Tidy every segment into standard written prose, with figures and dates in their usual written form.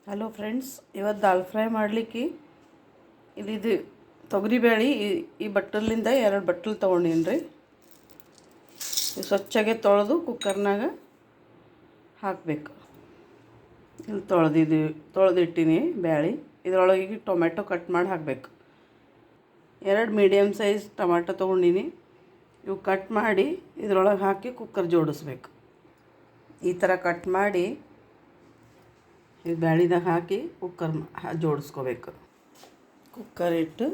Hello friends, ಇವತ್ತು ದಾಲ್ fry ಮಾಡಲಿಕ್ಕೆ ಇಲ್ಲಿದು ತೊಗರಿಬೇಳೆ ಈ ಬಟ್ಟಲಿಂದ 2 ಬಟ್ಟಲು ತೊಗೊಂಡೀನಿ ರೀ. ಸ್ವಚ್ಛಗೆ ತೊಳೆದು ಕುಕ್ಕರ್ನಾಗ ಹಾಕಬೇಕು. ಇಲ್ಲಿ ತೊಳೆದಿಟ್ಟಿನಿ ಬೇಳೆ. ಇದರೊಳಗೆ ಟೊಮೆಟೊ ಕಟ್ ಮಾಡಿ ಹಾಕಬೇಕು. 2 ಮೀಡಿಯಮ್ ಸೈಜ್ ಟೊಮೆಟೊ ತೊಗೊಂಡಿನಿ. ಇವು ಕಟ್ ಮಾಡಿ ಇದರೊಳಗೆ ಹಾಕಿ ಕುಕ್ಕರ್ ಜೋಡಿಸ್ಬೇಕು. ಈ ಥರ ಕಟ್ ಮಾಡಿ ಈ ಬ್ಯಾಳಿದಾಗ ಹಾಕಿ ಕುಕ್ಕರ್ ಜೋಡಿಸ್ಕೋಬೇಕು. ಕುಕ್ಕರ್ ಇಟ್ಟು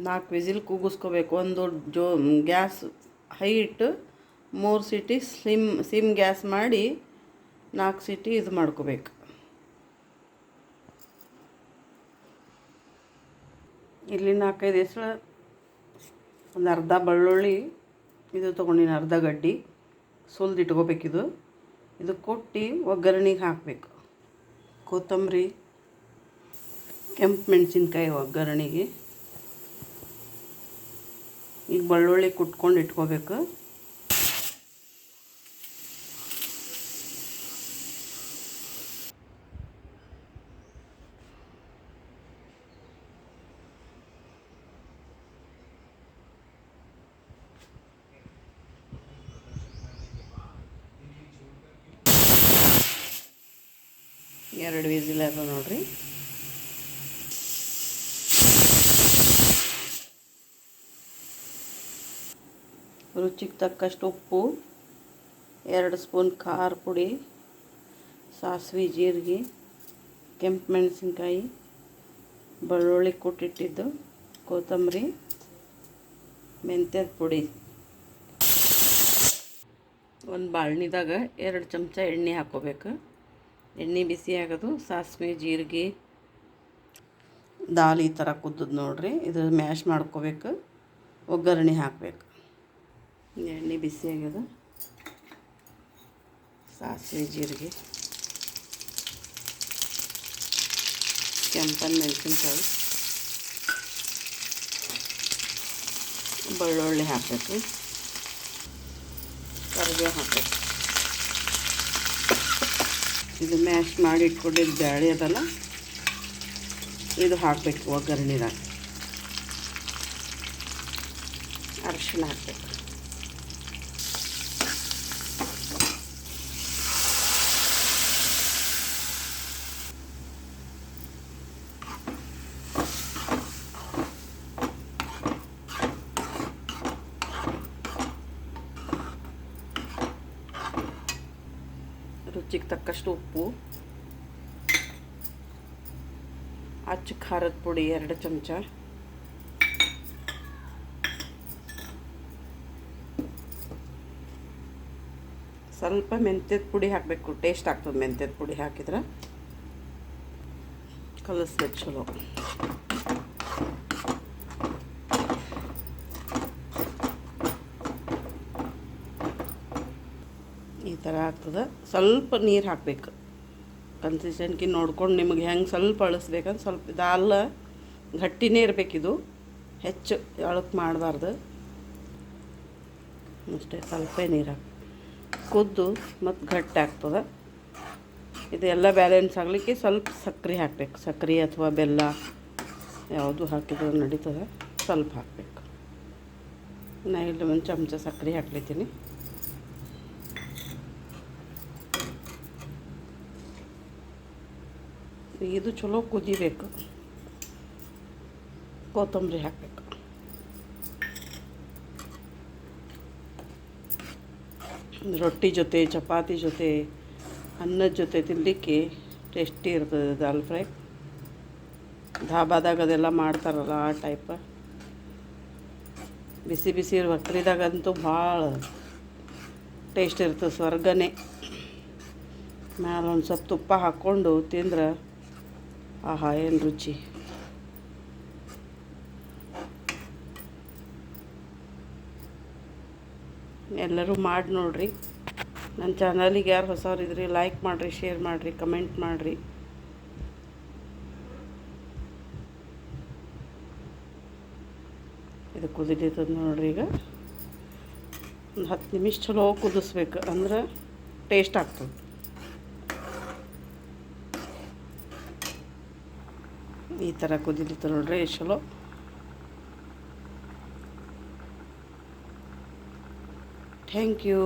4 ವಿಸಿಲ್ ಕೂಗಿಸ್ಕೋಬೇಕು. ಒಂದು ಗ್ಯಾಸ್ ಹೈ ಇಟ್ಟು 3 ಸೀಟಿ ಸಿಮ್ ಗ್ಯಾಸ್ ಮಾಡಿ 4 ಸೀಟಿ ಇದು ಮಾಡ್ಕೋಬೇಕು. ಇಲ್ಲಿ 4-5 ಹೆಸರು, ಒಂದು ಅರ್ಧ ಬೆಳ್ಳುಳ್ಳಿ ಇದು ತೊಗೊಂಡಿನಿ, ಅರ್ಧ ಗಡ್ಡಿ ಸುಲಿದಿಟ್ಕೋಬೇಕಿದು. ಇದು ಕೊಟ್ಟು ಒಗ್ಗರಣೆಗೆ ಹಾಕಬೇಕು. ಕೊತ್ತಂಬರಿ, ಕೆಂಪು ಮೆಣಸಿನ್ಕಾಯಿ ಒಗ್ಗರಣೆಗೆ. ಈಗ ಬೆಳ್ಳುಳ್ಳಿ ಕುಟ್ಕೊಂಡು ಇಟ್ಕೋಬೇಕು. ಎರಡು ವಿಸಿಲ್ ಅದ ನೋಡ್ರಿ. ರುಚಿಗೆ ತಕ್ಕಷ್ಟು ಉಪ್ಪು, 2 ಸ್ಪೂನ್ ಖಾರ ಪುಡಿ, ಸಾಸಿವೆ, ಜೀರಿಗೆ, ಕೆಂಪು ಮೆಣಸಿನ್ಕಾಯಿ, ಬೆಳ್ಳುಳ್ಳಿ ಕುಟ್ಟಿಟ್ಟಿದ್ದು, ಕೊತ್ತಂಬರಿ, ಮೆಂತ್ಯದ ಪುಡಿ. ಒಂದು ಬಾಳ್ನಿದಾಗ 2 ಚಮಚ ಎಣ್ಣೆ ಹಾಕ್ಕೋಬೇಕು. ಎಣ್ಣೆ ಬಿಸಿ ಆಗೋದು, ಸಾಸಿವೆ, ಜೀರಿಗೆ, ದಾಲ್ ಈ ಥರ ಕುದ್ದದ್ದು ನೋಡ್ರಿ. ಇದು ಮ್ಯಾಶ್ ಮಾಡ್ಕೋಬೇಕು, ಒಗ್ಗರಣೆ ಹಾಕಬೇಕು. ಎಣ್ಣೆ ಬಿಸಿ ಆಗ್ಯದ, ಸಾಸಿವೆ, ಜೀರಿಗೆ, ಕೆಂಪನ ಮೆಣಸಿನ್ಕಾಯಿ, ಬೆಳ್ಳುಳ್ಳಿ ಹಾಕಬೇಕು, ಕರಿಬೇವು ಹಾಕಬೇಕು. ಇದು ಮ್ಯಾಶ್ ಮಾಡಿ ಇಟ್ಕೊಂಡಿದ್ದು ಬ್ಯಾಳೆ ಅದಲ್ಲ, ಇದು ಹಾಕಬೇಕು ಒಗ್ಗರಣೆದಾಗ. ಅರಿಶಿನ ಹಾಕಬೇಕು. ರುಚಿಗೆ ತಕ್ಕಷ್ಟು ಉಪ್ಪು, ಅಚ್ಚ ಖಾರದ ಪುಡಿ 2 ಚಮಚ, ಸ್ವಲ್ಪ ಮೆಂತ್ಯದ ಪುಡಿ ಹಾಕಬೇಕು. ಟೇಸ್ಟ್ ಆಗ್ತದೆ ಮೆಂತ್ಯದ ಪುಡಿ ಹಾಕಿದ್ರೆ. ಕಲಿಸ್ಬೇಕು ಚಲೋ. ಈ ಥರ ಆಗ್ತದೆ. ಸ್ವಲ್ಪ ನೀರು ಹಾಕಬೇಕು. ಕನ್ಸಿಸ್ಟೆನ್ಸಿ ನೋಡ್ಕೊಂಡು ನಿಮಗೆ ಹೆಂಗೆ ಸ್ವಲ್ಪ ಅಳಿಸ್ಬೇಕಂತ. ಸ್ವಲ್ಪ ದಾಲ್ ಗಟ್ಟಿನೇ ಇರಬೇಕಿದು, ಹೆಚ್ಚು ಎಳಕ್ಕೆ ಮಾಡಬಾರ್ದು. ಅಷ್ಟೇ, ಸ್ವಲ್ಪ ನೀರು ಹಾಕಿ ಕುದ್ದು ಮತ್ತು ಗಟ್ಟಿ ಆಗ್ತದೆ. ಇದೆಲ್ಲ ಬ್ಯಾಲೆನ್ಸ್ ಆಗಲಿಕ್ಕೆ ಸ್ವಲ್ಪ ಸಕ್ಕರೆ ಹಾಕಬೇಕು. ಸಕ್ಕರೆ ಅಥವಾ ಬೆಲ್ಲ ಯಾವುದು ಹಾಕಿದ್ರು ನಡೀತದೆ. ಸ್ವಲ್ಪ ಹಾಕಬೇಕು. ನಾನು ಇಲ್ಲಿ 1 ಚಮಚ ಸಕ್ಕರೆ ಹಾಕ್ಲಿದ್ದೀನಿ. ಇದು ಚಲೋ ಕುದಿಬೇಕು. ಕೊತ್ತಂಬರಿ ಹಾಕಬೇಕು. ರೊಟ್ಟಿ ಜೊತೆ, ಚಪಾತಿ ಜೊತೆ, ಅನ್ನದ ಜೊತೆ ತಿನ್ನಲಿಕ್ಕೆ ಟೇಸ್ಟಿ ಇರ್ತದೆ ದಾಲ್ ಫ್ರೈ. ಧಾಬಾದಾಗ ಅದೆಲ್ಲ ಮಾಡ್ತಾರಲ್ಲ ಆ ಟೈಪ. ಬಿಸಿ ಬಿಸಿ ಭಕ್ರಿದಾಗಂತೂ ಭಾಳ ಟೇಸ್ಟ್ ಇರ್ತದೆ, ಸ್ವರ್ಗನೇ. ಮ್ಯಾಲೆ ಒಂದು ಸ್ವಲ್ಪ ತುಪ್ಪ ಹಾಕ್ಕೊಂಡು ತಿಂದ್ರೆ ಆಹಾ, ಏನು ರುಚಿ. ಎಲ್ಲರೂ ಮಾಡಿ ನೋಡಿರಿ. ನನ್ನ ಚಾನಲಿಗೆ ಯಾರು ಹೊಸವ್ರಿದ್ರಿ ಲೈಕ್ ಮಾಡಿರಿ, ಶೇರ್ ಮಾಡಿರಿ, ಕಮೆಂಟ್ ಮಾಡಿರಿ. ಇದು ಕುದಿಲಿತ್ತದ ನೋಡ್ರಿ. ಈಗ ಒಂದು 10 ನಿಮಿಷ ಚಲೋ ಕುದಿಸ್ಬೇಕು, ಅಂದ್ರೆ ಟೇಸ್ಟ್ ಆಗ್ತದೆ. ಈ ಥರ ಕುದಿಲಿತ್ತು ನೋಡ್ರಿ ಎಷ್ಟು ಚಲೋ. Thank you.